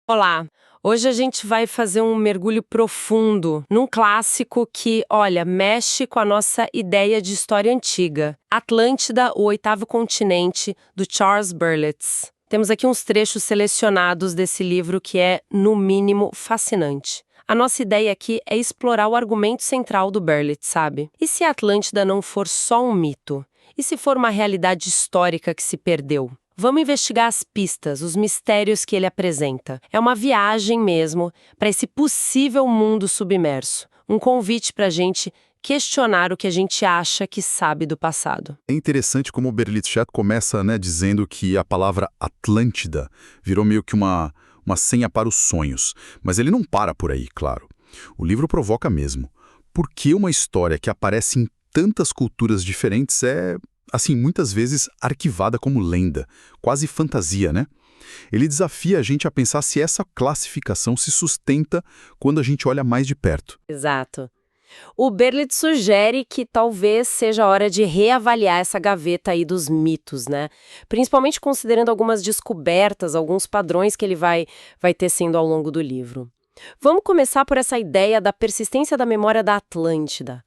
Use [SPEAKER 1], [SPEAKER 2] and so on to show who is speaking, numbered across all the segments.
[SPEAKER 1] Olá! Hoje a gente vai fazer um mergulho profundo num clássico que, olha, mexe com a nossa ideia de história antiga. Atlântida, o Oitavo Continente, do Charles Berlitz. Temos aqui uns trechos selecionados desse livro que é, no mínimo, fascinante. A nossa ideia aqui é explorar o argumento central do Berlitz, sabe? E se a Atlântida não for só um mito? E se for uma realidade histórica que se perdeu? Vamos investigar as pistas, os mistérios que ele apresenta. É uma viagem mesmo para esse possível mundo submerso. Um convite para a gente questionar o que a gente acha que sabe do passado.
[SPEAKER 2] É interessante como o Berlitz começa, dizendo que a palavra Atlântida virou meio que uma senha para os sonhos. Mas ele não para por aí, claro. O livro provoca mesmo. Por que uma história que aparece em tantas culturas diferentes é, assim, muitas vezes arquivada como lenda, quase fantasia, né? Ele desafia a gente a pensar se essa classificação se sustenta quando a gente olha mais de perto.
[SPEAKER 1] Exato. O Berlitz sugere que talvez seja a hora de reavaliar essa gaveta aí dos mitos, né? Principalmente considerando algumas descobertas, alguns padrões que ele vai tecendo ao longo do livro. Vamos começar por essa ideia da persistência da memória da Atlântida.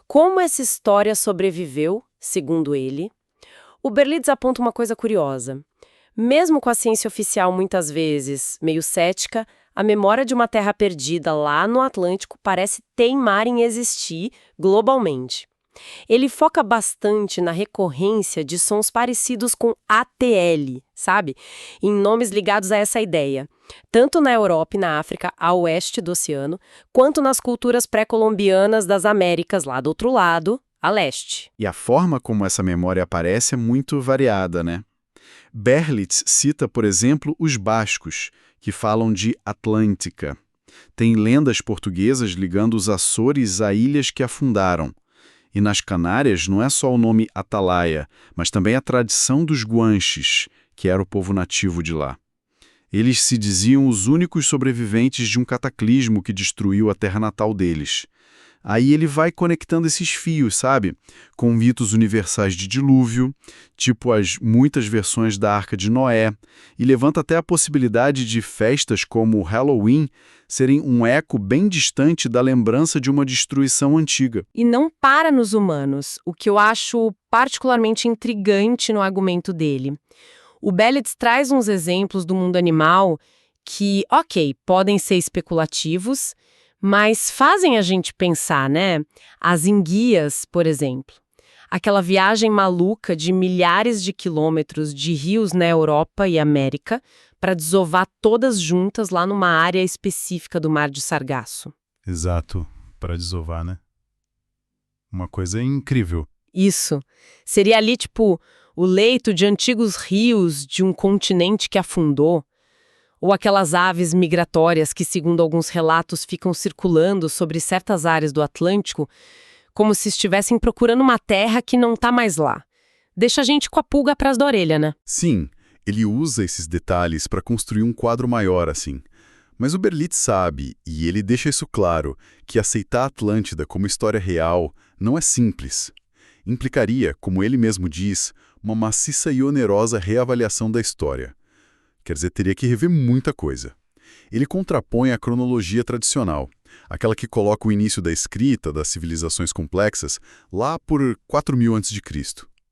[SPEAKER 1] Como essa história sobreviveu, segundo ele? O Berlitz aponta uma coisa curiosa. Mesmo com a ciência oficial muitas vezes meio cética, a memória de uma terra perdida lá no Atlântico parece teimar em existir globalmente. Ele foca bastante na recorrência de sons parecidos com ATL, sabe? Em nomes ligados a essa ideia, tanto na Europa e na África, a oeste do oceano, quanto nas culturas pré-colombianas das Américas, lá do outro lado, a leste.
[SPEAKER 3] E a forma como essa memória aparece é muito variada, né? Berlitz cita, por exemplo, os bascos, que falam de Atlântica. Tem lendas portuguesas ligando os Açores a ilhas que afundaram. E nas Canárias não é só o nome Atalaia, mas também a tradição dos guanches, que era o povo nativo de lá. Eles se diziam os únicos sobreviventes de um cataclismo que destruiu a terra natal deles. Aí ele vai conectando esses fios, sabe? Com mitos universais de dilúvio, tipo as muitas versões da Arca de Noé, e levanta até a possibilidade de festas como o Halloween serem um eco bem distante da lembrança de uma destruição antiga.
[SPEAKER 1] E não para nos humanos, o que eu acho particularmente intrigante no argumento dele. O Berlitz traz uns exemplos do mundo animal que, ok, podem ser especulativos, mas fazem a gente pensar, né? As enguias, por exemplo. Aquela viagem maluca de milhares de quilômetros de rios na Europa e América para desovar todas juntas lá numa área específica do Mar de Sargasso.
[SPEAKER 2] Exato, para desovar, né? Uma coisa incrível.
[SPEAKER 1] Isso. Seria ali, tipo, o leito de antigos rios de um continente que afundou. Ou aquelas aves migratórias que, segundo alguns relatos, ficam circulando sobre certas áreas do Atlântico, como se estivessem procurando uma terra que não está mais lá. Deixa a gente com a pulga atrás da orelha, né?
[SPEAKER 2] Sim, ele usa esses detalhes para construir um quadro maior assim. Mas o Berlitz sabe, e ele deixa isso claro, que aceitar a Atlântida como história real não é simples. Implicaria, como ele mesmo diz, uma maciça e onerosa reavaliação da história. Quer dizer, teria que rever muita coisa. Ele contrapõe a cronologia tradicional, aquela que coloca o início da escrita das civilizações complexas lá por 4000 a.C.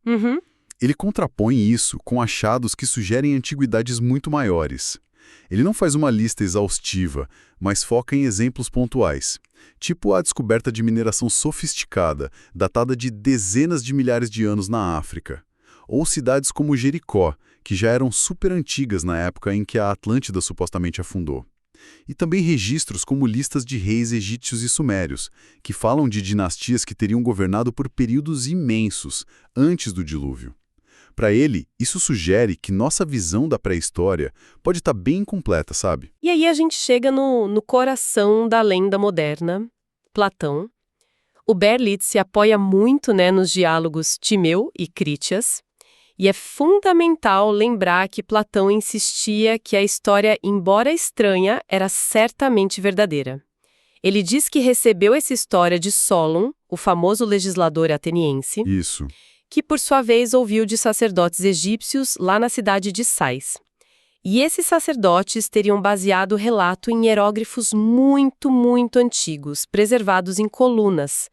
[SPEAKER 1] Uhum.
[SPEAKER 2] Ele contrapõe isso com achados que sugerem antiguidades muito maiores. Ele não faz uma lista exaustiva, mas foca em exemplos pontuais, tipo a descoberta de mineração sofisticada, datada de dezenas de milhares de anos na África. Ou cidades como Jericó, que já eram super antigas na época em que a Atlântida supostamente afundou. E também registros como listas de reis egípcios e sumérios, que falam de dinastias que teriam governado por períodos imensos, antes do dilúvio. Para ele, isso sugere que nossa visão da pré-história pode estar bem incompleta, sabe?
[SPEAKER 1] E aí a gente chega no coração da lenda moderna, Platão. O Berlitz se apoia muito, nos diálogos Timeu e Crítias. E é fundamental lembrar que Platão insistia que a história, embora estranha, era certamente verdadeira. Ele diz que recebeu essa história de Solon, o famoso legislador ateniense,
[SPEAKER 2] Isso.
[SPEAKER 1] que por sua vez ouviu de sacerdotes egípcios lá na cidade de Sais. E esses sacerdotes teriam baseado o relato em hieróglifos muito, muito antigos, preservados em colunas.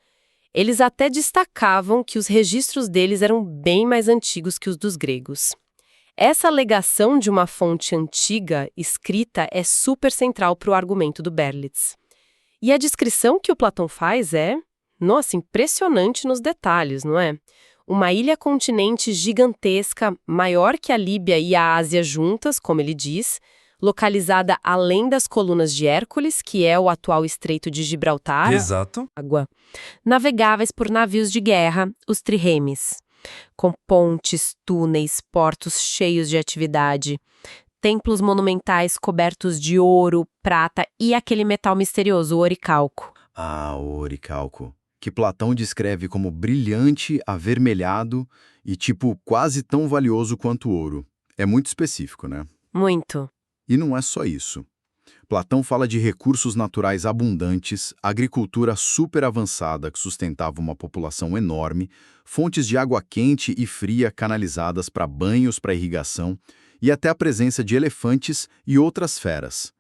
[SPEAKER 1] Eles até destacavam que os registros deles eram bem mais antigos que os dos gregos. Essa alegação de uma fonte antiga, escrita, é super central para o argumento do Berlitz. E a descrição que o Platão faz é, nossa, impressionante nos detalhes, não é? Uma ilha-continente gigantesca, maior que a Líbia e a Ásia juntas, como ele diz, localizada além das colunas de Hércules, que é o atual Estreito de Gibraltar.
[SPEAKER 4] Exato.
[SPEAKER 1] Água. Navegáveis por navios de guerra, os triremes, com pontes, túneis, portos cheios de atividade, templos monumentais cobertos de ouro, prata e aquele metal misterioso, o oricalco.
[SPEAKER 5] Ah, o oricalco, que Platão descreve como brilhante, avermelhado e, tipo, quase tão valioso quanto o ouro. É muito específico, né?
[SPEAKER 1] Muito.
[SPEAKER 5] E não é só isso. Platão fala de recursos naturais abundantes, agricultura super avançada que sustentava uma população enorme, fontes de água quente e fria canalizadas para banhos, para irrigação e até a presença de elefantes e outras feras.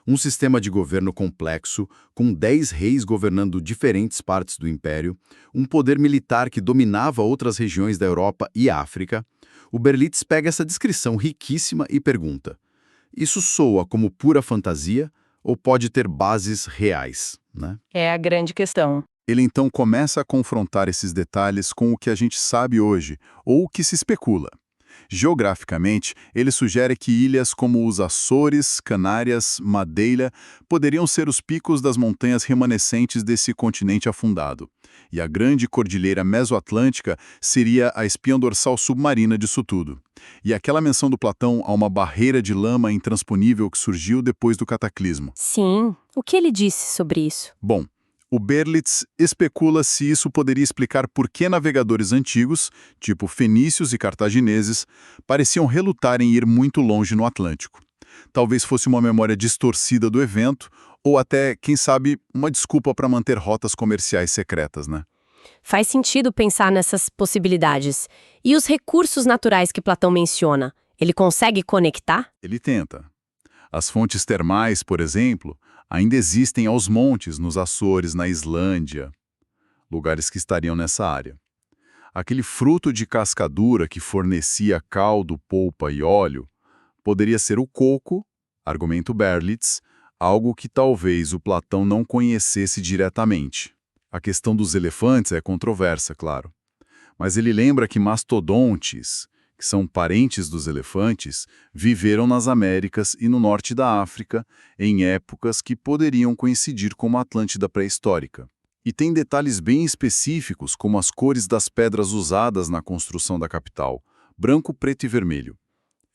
[SPEAKER 5] Um sistema de governo complexo, com 10 reis governando diferentes partes do império, um poder militar que dominava outras regiões da Europa e África. O Berlitz pega essa descrição riquíssima e pergunta: isso soa como pura fantasia ou pode ter bases reais, né?
[SPEAKER 1] É a grande questão.
[SPEAKER 2] Ele então começa a confrontar esses detalhes com o que a gente sabe hoje, ou o que se especula. Geograficamente, ele sugere que ilhas como os Açores, Canárias, Madeira poderiam ser os picos das montanhas remanescentes desse continente afundado. E a grande cordilheira mesoatlântica seria a espinha dorsal submarina disso tudo. E aquela menção do Platão a uma barreira de lama intransponível que surgiu depois do cataclismo.
[SPEAKER 1] Sim. O que ele disse sobre isso?
[SPEAKER 2] Bom, o Berlitz especula se isso poderia explicar por que navegadores antigos, tipo fenícios e cartagineses, pareciam relutar em ir muito longe no Atlântico. Talvez fosse uma memória distorcida do evento, ou até, quem sabe, uma desculpa para manter rotas comerciais secretas, né?
[SPEAKER 1] Faz sentido pensar nessas possibilidades. E os recursos naturais que Platão menciona, ele consegue conectar?
[SPEAKER 2] Ele tenta. As fontes termais, por exemplo, ainda existem aos montes, nos Açores, na Islândia, lugares que estariam nessa área. Aquele fruto de cascadura que fornecia caldo, polpa e óleo poderia ser o coco, argumenta o Berlitz, algo que talvez o Platão não conhecesse diretamente. A questão dos elefantes é controversa, claro. Mas ele lembra que mastodontes, que são parentes dos elefantes, viveram nas Américas e no norte da África em épocas que poderiam coincidir com uma Atlântida pré-histórica. E tem detalhes bem específicos, como as cores das pedras usadas na construção da capital, branco, preto e vermelho.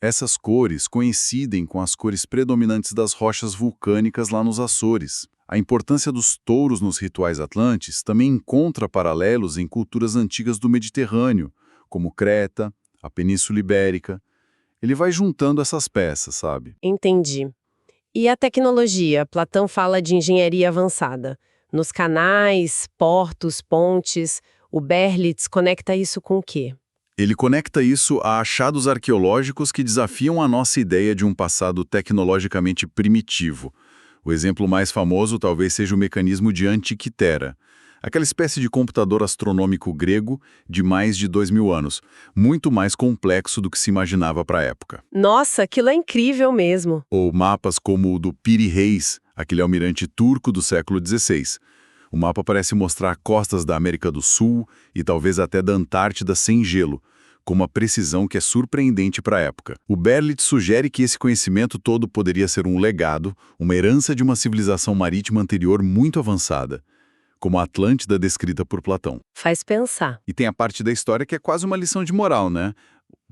[SPEAKER 2] Essas cores coincidem com as cores predominantes das rochas vulcânicas lá nos Açores. A importância dos touros nos rituais atlantes também encontra paralelos em culturas antigas do Mediterrâneo, como Creta, a Península Ibérica. Ele vai juntando essas peças, sabe?
[SPEAKER 1] Entendi. E a tecnologia? Platão fala de engenharia avançada. Nos canais, portos, pontes, o Berlitz conecta isso com o quê?
[SPEAKER 2] Ele conecta isso a achados arqueológicos que desafiam a nossa ideia de um passado tecnologicamente primitivo. O exemplo mais famoso talvez seja o mecanismo de Antiquitera, aquela espécie de computador astronômico grego de mais de 2000 anos, muito mais complexo do que se imaginava para a época.
[SPEAKER 1] Nossa, aquilo é incrível mesmo.
[SPEAKER 2] Ou mapas como o do Piri Reis, aquele almirante turco do século XVI. O mapa parece mostrar costas da América do Sul e talvez até da Antártida sem gelo, com uma precisão que é surpreendente para a época. O Berlitz sugere que esse conhecimento todo poderia ser um legado, uma herança de uma civilização marítima anterior muito avançada, como a Atlântida descrita por Platão.
[SPEAKER 1] Faz pensar.
[SPEAKER 2] E tem a parte da história que é quase uma lição de moral, né?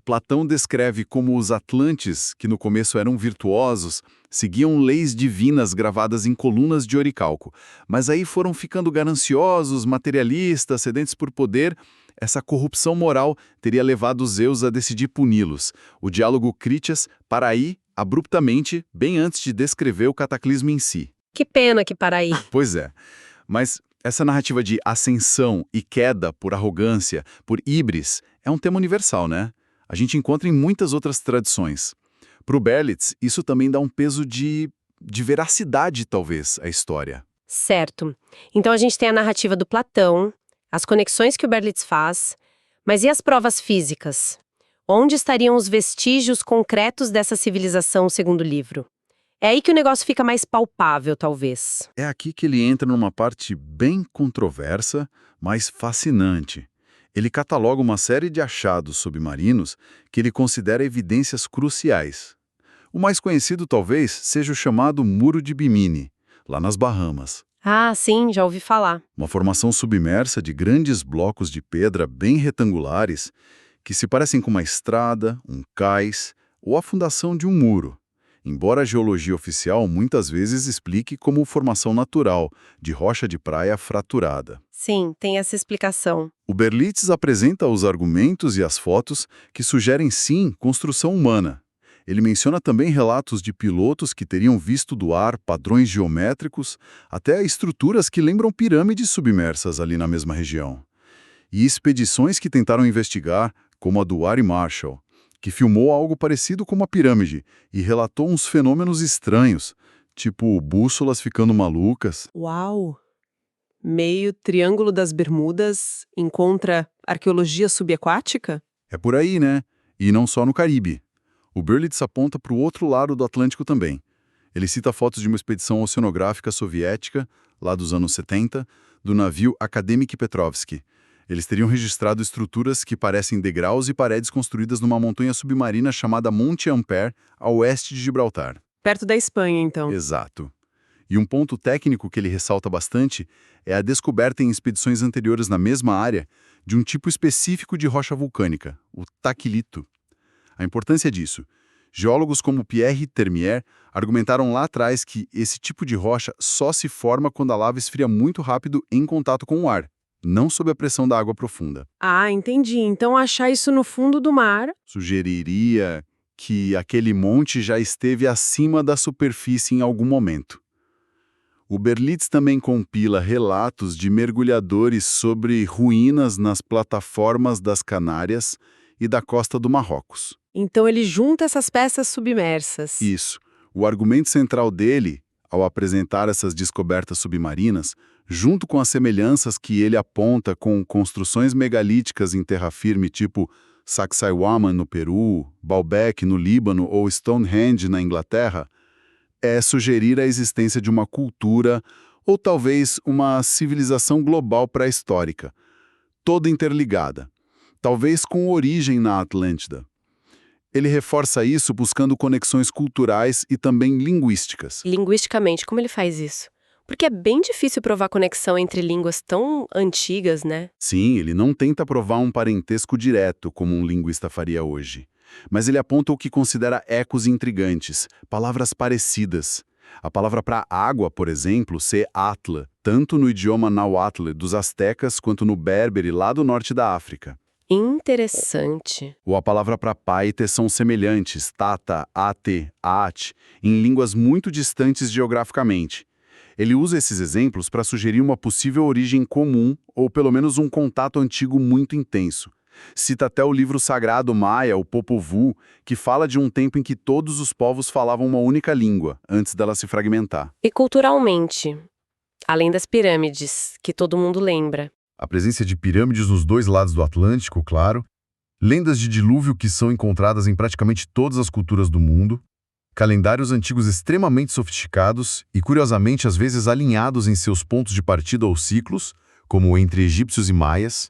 [SPEAKER 2] Platão descreve como os atlantes, que no começo eram virtuosos, seguiam leis divinas gravadas em colunas de oricalco, mas aí foram ficando gananciosos, materialistas, sedentes por poder. Essa corrupção moral teria levado Zeus a decidir puni-los. O diálogo Critias para aí, abruptamente, bem antes de descrever o cataclismo em si.
[SPEAKER 1] Que pena que para aí.
[SPEAKER 2] Pois é, mas essa narrativa de ascensão e queda por arrogância, por híbris, é um tema universal, né? A gente encontra em muitas outras tradições. Para o Berlitz, isso também dá um peso de veracidade, talvez, à história.
[SPEAKER 1] Certo. Então a gente tem a narrativa do Platão, as conexões que o Berlitz faz, mas e as provas físicas? Onde estariam os vestígios concretos dessa civilização, segundo o livro? É aí que o negócio fica mais palpável, talvez.
[SPEAKER 2] É aqui que ele entra numa parte bem controversa, mas fascinante. Ele cataloga uma série de achados submarinos que ele considera evidências cruciais. O mais conhecido, talvez, seja o chamado Muro de Bimini, lá nas Bahamas.
[SPEAKER 1] Ah, sim, já ouvi falar.
[SPEAKER 2] Uma formação submersa de grandes blocos de pedra bem retangulares que se parecem com uma estrada, um cais ou a fundação de um muro, embora a geologia oficial muitas vezes explique como formação natural de rocha de praia fraturada.
[SPEAKER 1] Sim, tem essa explicação.
[SPEAKER 2] O Berlitz apresenta os argumentos e as fotos que sugerem, sim, construção humana. Ele menciona também relatos de pilotos que teriam visto do ar padrões geométricos até estruturas que lembram pirâmides submersas ali na mesma região. E expedições que tentaram investigar, como a do Ari Marshall, que filmou algo parecido com uma pirâmide e relatou uns fenômenos estranhos, tipo bússolas ficando malucas.
[SPEAKER 4] Uau! Meio Triângulo das Bermudas encontra arqueologia subaquática?
[SPEAKER 2] É por aí, né? E não só no Caribe. O Berlitz aponta para o outro lado do Atlântico também. Ele cita fotos de uma expedição oceanográfica soviética, lá dos anos 70, do navio Akademik Petrovsky. Eles teriam registrado estruturas que parecem degraus e paredes construídas numa montanha submarina chamada Monte Ampere, a oeste de Gibraltar.
[SPEAKER 4] Perto da Espanha, então.
[SPEAKER 2] Exato. E um ponto técnico que ele ressalta bastante é a descoberta em expedições anteriores na mesma área de um tipo específico de rocha vulcânica, o taquilito. A importância disso. Geólogos como Pierre Termier argumentaram lá atrás que esse tipo de rocha só se forma quando a lava esfria muito rápido em contato com o ar, não sob a pressão da água profunda.
[SPEAKER 4] Ah, entendi. Então achar isso no fundo do mar.
[SPEAKER 2] Sugeriria que aquele monte já esteve acima da superfície em algum momento. O Berlitz também compila relatos de mergulhadores sobre ruínas nas plataformas das Canárias e da costa do Marrocos.
[SPEAKER 4] Então ele junta essas peças submersas.
[SPEAKER 2] Isso. O argumento central dele, ao apresentar essas descobertas submarinas, junto com as semelhanças que ele aponta com construções megalíticas em terra firme tipo Sacsayhuaman no Peru, Baalbek no Líbano ou Stonehenge na Inglaterra, é sugerir a existência de uma cultura ou talvez uma civilização global pré-histórica, toda interligada, talvez com origem na Atlântida. Ele reforça isso buscando conexões culturais e também linguísticas.
[SPEAKER 1] Linguisticamente, como ele faz isso? Porque é bem difícil provar conexão entre línguas tão antigas, né?
[SPEAKER 2] Sim, ele não tenta provar um parentesco direto, como um linguista faria hoje. Mas ele aponta o que considera ecos intrigantes, palavras parecidas. A palavra para água, por exemplo, ser atla, tanto no idioma náhuatl dos astecas quanto no berbere lá do norte da África.
[SPEAKER 1] Interessante.
[SPEAKER 2] Ou a palavra para paite são semelhantes, tata, ate, at, em línguas muito distantes geograficamente. Ele usa esses exemplos para sugerir uma possível origem comum ou pelo menos um contato antigo muito intenso. Cita até o livro sagrado maia, o Popol Vuh, que fala de um tempo em que todos os povos falavam uma única língua, antes dela se fragmentar.
[SPEAKER 1] E culturalmente, além das pirâmides, que todo mundo lembra.
[SPEAKER 2] A presença de pirâmides nos dois lados do Atlântico, claro. Lendas de dilúvio que são encontradas em praticamente todas as culturas do mundo. Calendários antigos extremamente sofisticados e, curiosamente, às vezes alinhados em seus pontos de partida ou ciclos, como entre egípcios e maias.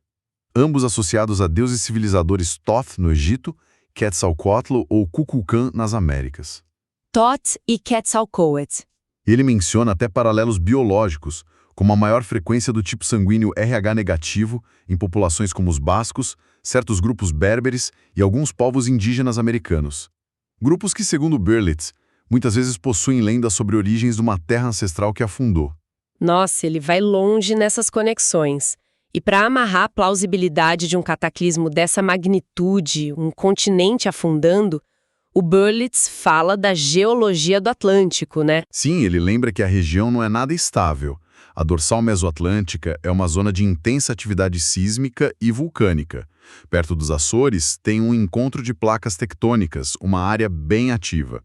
[SPEAKER 2] Ambos associados a deuses civilizadores Thoth no Egito, Quetzalcoatl ou Kukulkan nas Américas.
[SPEAKER 1] Thoth e Quetzalcoatl.
[SPEAKER 2] Ele menciona até paralelos biológicos, como a maior frequência do tipo sanguíneo RH negativo em populações como os bascos, certos grupos berberes e alguns povos indígenas americanos. Grupos que, segundo Berlitz, muitas vezes possuem lendas sobre origens de uma terra ancestral que afundou.
[SPEAKER 1] Nossa, ele vai longe nessas conexões. E para amarrar a plausibilidade de um cataclismo dessa magnitude, um continente afundando, o Berlitz fala da geologia do Atlântico, né?
[SPEAKER 2] Sim, ele lembra que a região não é nada estável. A dorsal mesoatlântica é uma zona de intensa atividade sísmica e vulcânica. Perto dos Açores, tem um encontro de placas tectônicas, uma área bem ativa.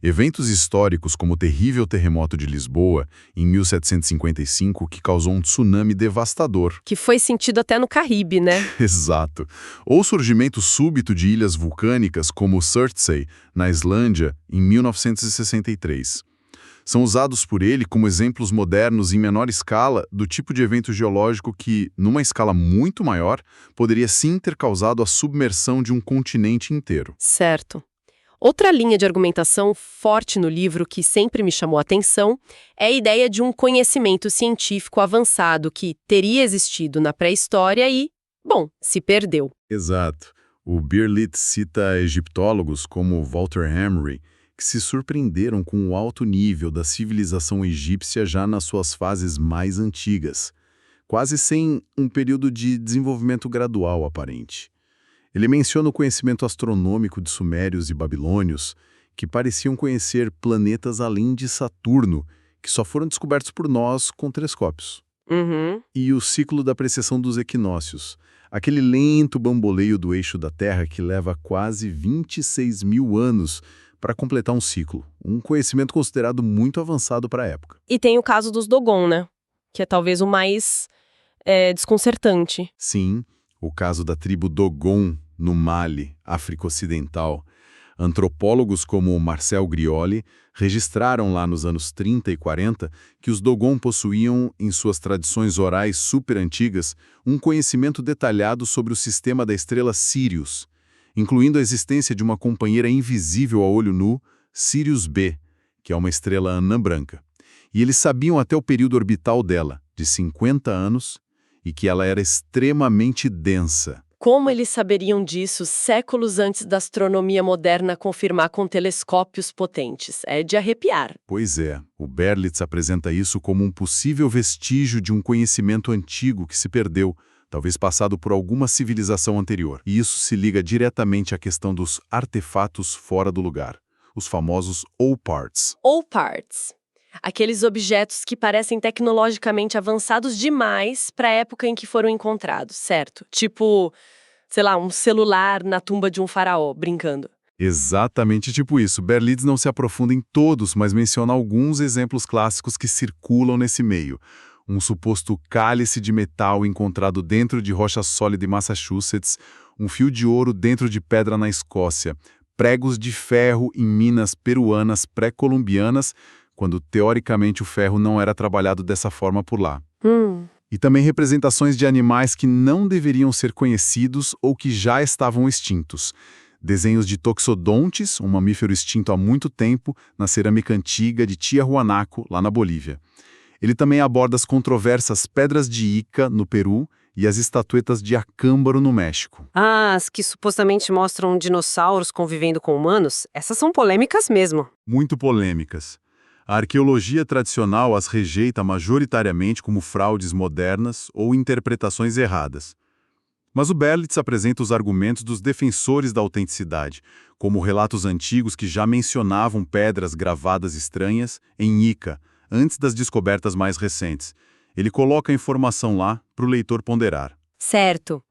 [SPEAKER 2] Eventos históricos como o terrível terremoto de Lisboa, em 1755, que causou um tsunami devastador.
[SPEAKER 1] Que foi sentido até no Caribe, né?
[SPEAKER 2] Exato. Ou o surgimento súbito de ilhas vulcânicas como Surtsey, na Islândia, em 1963. São usados por ele como exemplos modernos em menor escala do tipo de evento geológico que, numa escala muito maior, poderia sim ter causado a submersão de um continente inteiro.
[SPEAKER 1] Certo. Outra linha de argumentação forte no livro que sempre me chamou a atenção é a ideia de um conhecimento científico avançado que teria existido na pré-história e, bom, se perdeu.
[SPEAKER 2] Exato. O Birlit cita egiptólogos como Walter Emery, que se surpreenderam com o alto nível da civilização egípcia já nas suas fases mais antigas, quase sem um período de desenvolvimento gradual aparente. Ele menciona o conhecimento astronômico de sumérios e babilônios, que pareciam conhecer planetas além de Saturno, que só foram descobertos por nós com telescópios.
[SPEAKER 1] Uhum.
[SPEAKER 2] E o ciclo da precessão dos equinócios, aquele lento bamboleio do eixo da Terra que leva quase 26 mil anos para completar um ciclo, um conhecimento considerado muito avançado para a época.
[SPEAKER 1] E tem o caso dos Dogon, né? Que é talvez o mais desconcertante.
[SPEAKER 2] Sim, o caso da tribo Dogon, no Mali, África Ocidental. Antropólogos como Marcel Grioli registraram lá nos anos 30 e 40 que os Dogon possuíam, em suas tradições orais super antigas, um conhecimento detalhado sobre o sistema da estrela Sirius, incluindo a existência de uma companheira invisível a olho nu, Sirius B, que é uma estrela anã branca. E eles sabiam até o período orbital dela, de 50 anos, e que ela era extremamente densa.
[SPEAKER 1] Como eles saberiam disso séculos antes da astronomia moderna confirmar com telescópios potentes? É de arrepiar.
[SPEAKER 2] Pois é, o Berlitz apresenta isso como um possível vestígio de um conhecimento antigo que se perdeu, talvez passado por alguma civilização anterior. E isso se liga diretamente à questão dos artefatos fora do lugar, os famosos OPARTs.
[SPEAKER 1] OPARTs. Aqueles objetos que parecem tecnologicamente avançados demais para a época em que foram encontrados, certo? Tipo, sei lá, um celular na tumba de um faraó, brincando.
[SPEAKER 2] Exatamente tipo isso. Berlitz não se aprofunda em todos, mas menciona alguns exemplos clássicos que circulam nesse meio. Um suposto cálice de metal encontrado dentro de rocha sólida em Massachusetts, um fio de ouro dentro de pedra na Escócia, pregos de ferro em minas peruanas pré-colombianas, quando teoricamente o ferro não era trabalhado dessa forma por lá. E também representações de animais que não deveriam ser conhecidos ou que já estavam extintos. Desenhos de toxodontes, um mamífero extinto há muito tempo, na cerâmica antiga de Tiahuanaco, lá na Bolívia. Ele também aborda as controversas pedras de Ica, no Peru, e as estatuetas de Acámbaro, no México.
[SPEAKER 4] Ah, as que supostamente mostram dinossauros convivendo com humanos, essas são polêmicas mesmo.
[SPEAKER 2] Muito polêmicas. A arqueologia tradicional as rejeita majoritariamente como fraudes modernas ou interpretações erradas. Mas o Berlitz apresenta os argumentos dos defensores da autenticidade, como relatos antigos que já mencionavam pedras gravadas estranhas em Ica, antes das descobertas mais recentes. Ele coloca a informação lá para o leitor ponderar.
[SPEAKER 1] Certo.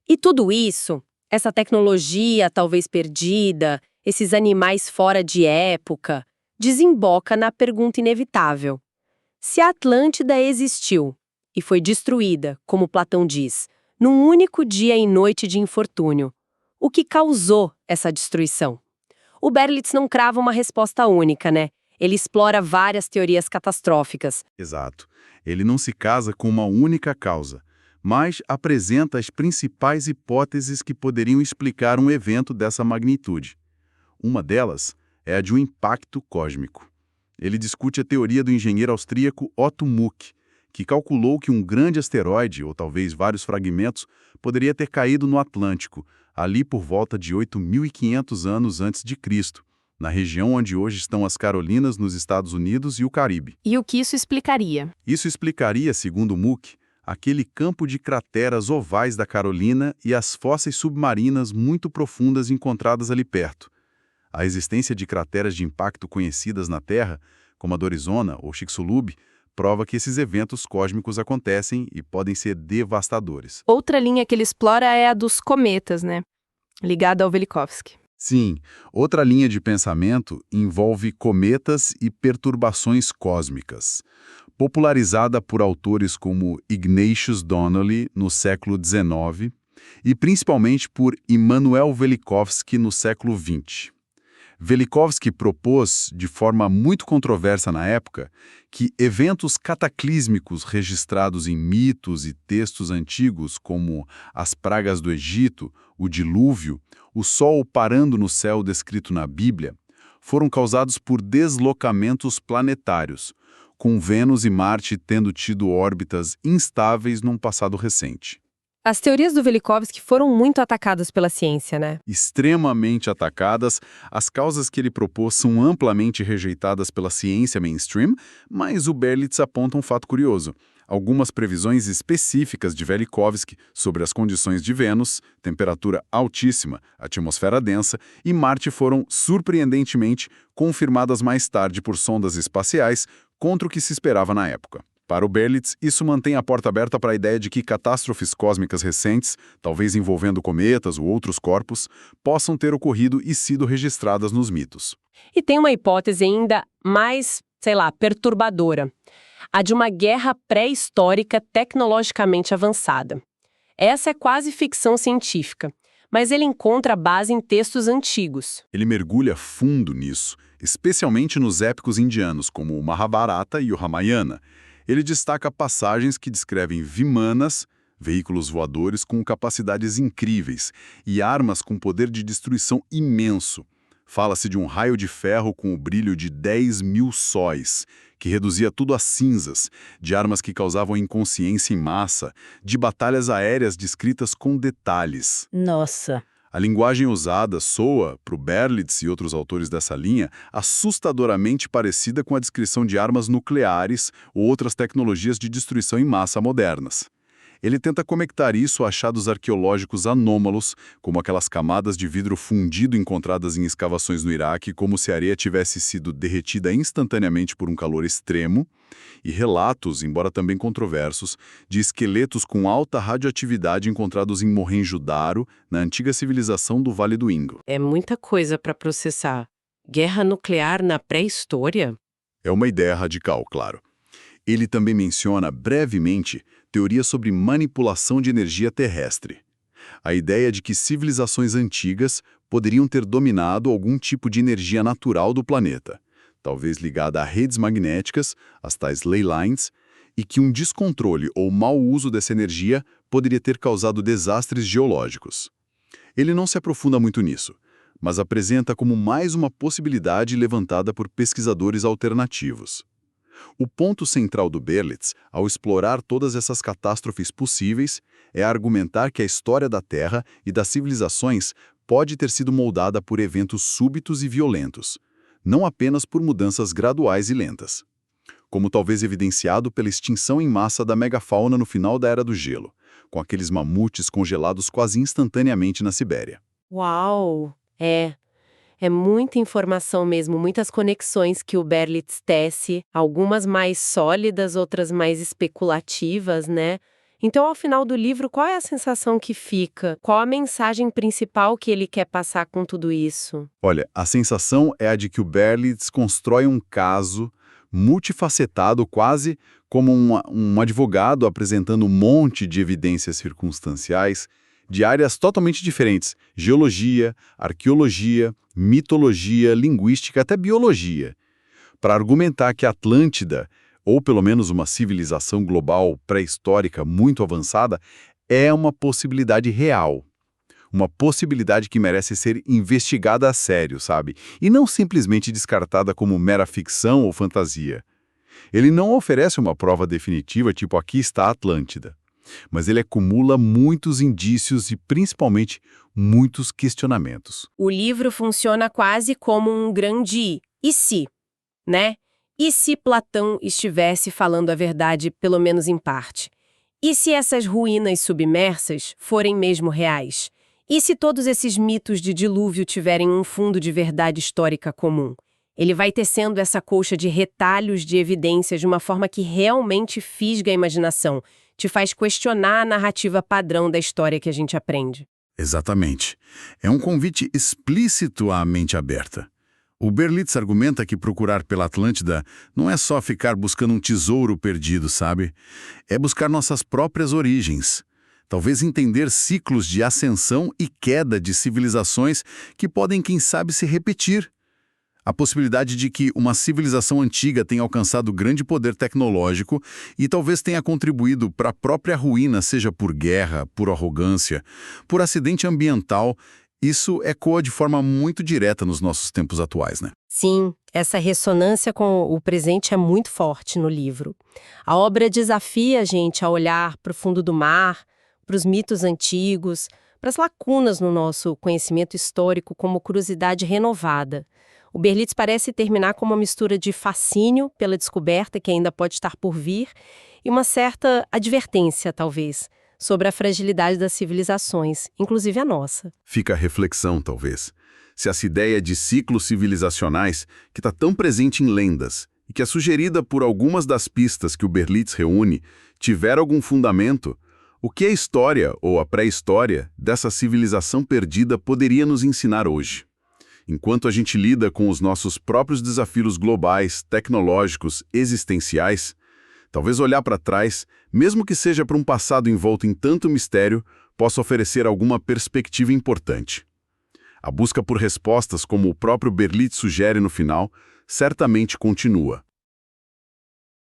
[SPEAKER 1] E tudo isso, essa tecnologia talvez perdida, esses animais fora de época, desemboca na pergunta inevitável. Se a Atlântida existiu e foi destruída, como Platão diz, num único dia e noite de infortúnio, o que causou essa destruição? O Berlitz não crava uma resposta única, né? Ele explora várias teorias catastróficas.
[SPEAKER 2] Exato. Ele não se casa com uma única causa, mas apresenta as principais hipóteses que poderiam explicar um evento dessa magnitude. Uma delas é a de um impacto cósmico. Ele discute a teoria do engenheiro austríaco Otto Muck, que calculou que um grande asteroide, ou talvez vários fragmentos, poderia ter caído no Atlântico, ali por volta de 8.500 anos antes de Cristo, na região onde hoje estão as Carolinas, nos Estados Unidos, e o Caribe.
[SPEAKER 4] E o que isso explicaria?
[SPEAKER 2] Isso explicaria, segundo Muck, aquele campo de crateras ovais da Carolina e as fossas submarinas muito profundas encontradas ali perto. A existência de crateras de impacto conhecidas na Terra, como a do Arizona ou Chicxulub, prova que esses eventos cósmicos acontecem e podem ser devastadores.
[SPEAKER 6] Outra linha que ele explora é a dos cometas, né? Ligada ao Velikovsky.
[SPEAKER 2] Sim, outra linha de pensamento envolve cometas e perturbações cósmicas, popularizada por autores como Ignatius Donnelly no século XIX e principalmente por Immanuel Velikovsky no século XX. Velikovsky propôs, de forma muito controversa na época, que eventos cataclísmicos registrados em mitos e textos antigos, como as pragas do Egito, o dilúvio, o sol parando no céu descrito na Bíblia, foram causados por deslocamentos planetários, com Vênus e Marte tendo tido órbitas instáveis num passado recente.
[SPEAKER 4] As teorias do Velikovsky foram muito atacadas pela ciência, né?
[SPEAKER 2] Extremamente atacadas, as causas que ele propôs são amplamente rejeitadas pela ciência mainstream, mas o Berlitz aponta um fato curioso. Algumas previsões específicas de Velikovsky sobre as condições de Vênus, temperatura altíssima, atmosfera densa e Marte foram, surpreendentemente, confirmadas mais tarde por sondas espaciais contra o que se esperava na época. Para o Berlitz, isso mantém a porta aberta para a ideia de que catástrofes cósmicas recentes, talvez envolvendo cometas ou outros corpos, possam ter ocorrido e sido registradas nos mitos.
[SPEAKER 1] E tem uma hipótese ainda mais, perturbadora. A de uma guerra pré-histórica tecnologicamente avançada. Essa é quase ficção científica, mas ele encontra base em textos antigos.
[SPEAKER 2] Ele mergulha fundo nisso, especialmente nos épicos indianos, como o Mahabharata e o Ramayana. Ele destaca passagens que descrevem vimanas, veículos voadores com capacidades incríveis, e armas com poder de destruição imenso. Fala-se de um raio de ferro com o brilho de 10.000 sóis, que reduzia tudo a cinzas, de armas que causavam inconsciência em massa, de batalhas aéreas descritas com detalhes.
[SPEAKER 1] Nossa!
[SPEAKER 2] A linguagem usada soa, para o Berlitz e outros autores dessa linha, assustadoramente parecida com a descrição de armas nucleares ou outras tecnologias de destruição em massa modernas. Ele tenta conectar isso a achados arqueológicos anômalos, como aquelas camadas de vidro fundido encontradas em escavações no Iraque, como se a areia tivesse sido derretida instantaneamente por um calor extremo, e relatos, embora também controversos, de esqueletos com alta radioatividade encontrados em Mohenjo-Daro, na antiga civilização do Vale do Indo.
[SPEAKER 1] É muita coisa para processar. Guerra nuclear na pré-história?
[SPEAKER 2] É uma ideia radical, claro. Ele também menciona brevemente teorias sobre manipulação de energia terrestre. A ideia de que civilizações antigas poderiam ter dominado algum tipo de energia natural do planeta, talvez ligada a redes magnéticas, as tais ley lines, e que um descontrole ou mau uso dessa energia poderia ter causado desastres geológicos. Ele não se aprofunda muito nisso, mas apresenta como mais uma possibilidade levantada por pesquisadores alternativos. O ponto central do Berlitz, ao explorar todas essas catástrofes possíveis, é argumentar que a história da Terra e das civilizações pode ter sido moldada por eventos súbitos e violentos, não apenas por mudanças graduais e lentas. Como talvez evidenciado pela extinção em massa da megafauna no final da Era do Gelo, com aqueles mamutes congelados quase instantaneamente na Sibéria.
[SPEAKER 1] Uau! É muita informação mesmo, muitas conexões que o Berlitz tece, algumas mais sólidas, outras mais especulativas, né? Então, ao final do livro, qual é a sensação que fica? Qual a mensagem principal que ele quer passar com tudo isso?
[SPEAKER 2] Olha, a sensação é a de que o Berlitz constrói um caso multifacetado, quase como um advogado apresentando um monte de evidências circunstanciais de áreas totalmente diferentes: geologia, arqueologia, mitologia, linguística, até biologia, para argumentar que a Atlântida, ou pelo menos uma civilização global pré-histórica muito avançada, é uma possibilidade real. Uma possibilidade que merece ser investigada a sério, sabe? E não simplesmente descartada como mera ficção ou fantasia. Ele não oferece uma prova definitiva, tipo aqui está a Atlântida. Mas ele acumula muitos indícios e, principalmente, muitos questionamentos.
[SPEAKER 1] O livro funciona quase como um grande "e se", né? E se Platão estivesse falando a verdade, pelo menos em parte? E se essas ruínas submersas forem mesmo reais? E se todos esses mitos de dilúvio tiverem um fundo de verdade histórica comum? Ele vai tecendo essa colcha de retalhos de evidências de uma forma que realmente fisga a imaginação, te faz questionar a narrativa padrão da história que a gente aprende.
[SPEAKER 2] Exatamente. É um convite explícito à mente aberta. O Berlitz argumenta que procurar pela Atlântida não é só ficar buscando um tesouro perdido, sabe? É buscar nossas próprias origens. Talvez entender ciclos de ascensão e queda de civilizações que podem, quem sabe, se repetir. A possibilidade de que uma civilização antiga tenha alcançado grande poder tecnológico e talvez tenha contribuído para a própria ruína, seja por guerra, por arrogância, por acidente ambiental. Isso ecoa de forma muito direta nos nossos tempos atuais, né?
[SPEAKER 1] Sim, essa ressonância com o presente é muito forte no livro. A obra desafia a gente a olhar para o fundo do mar, para os mitos antigos, para as lacunas no nosso conhecimento histórico como curiosidade renovada. O Berlitz parece terminar com uma mistura de fascínio pela descoberta que ainda pode estar por vir e uma certa advertência, talvez, sobre a fragilidade das civilizações, inclusive a nossa.
[SPEAKER 2] Fica a reflexão, talvez. Se essa ideia de ciclos civilizacionais, que está tão presente em lendas e que é sugerida por algumas das pistas que o Berlitz reúne, tiver algum fundamento, o que a história ou a pré-história dessa civilização perdida poderia nos ensinar hoje? Enquanto a gente lida com os nossos próprios desafios globais, tecnológicos, existenciais, talvez olhar para trás, mesmo que seja para um passado envolto em tanto mistério, possa oferecer alguma perspectiva importante. A busca por respostas, como o próprio Berlitz sugere no final, certamente continua.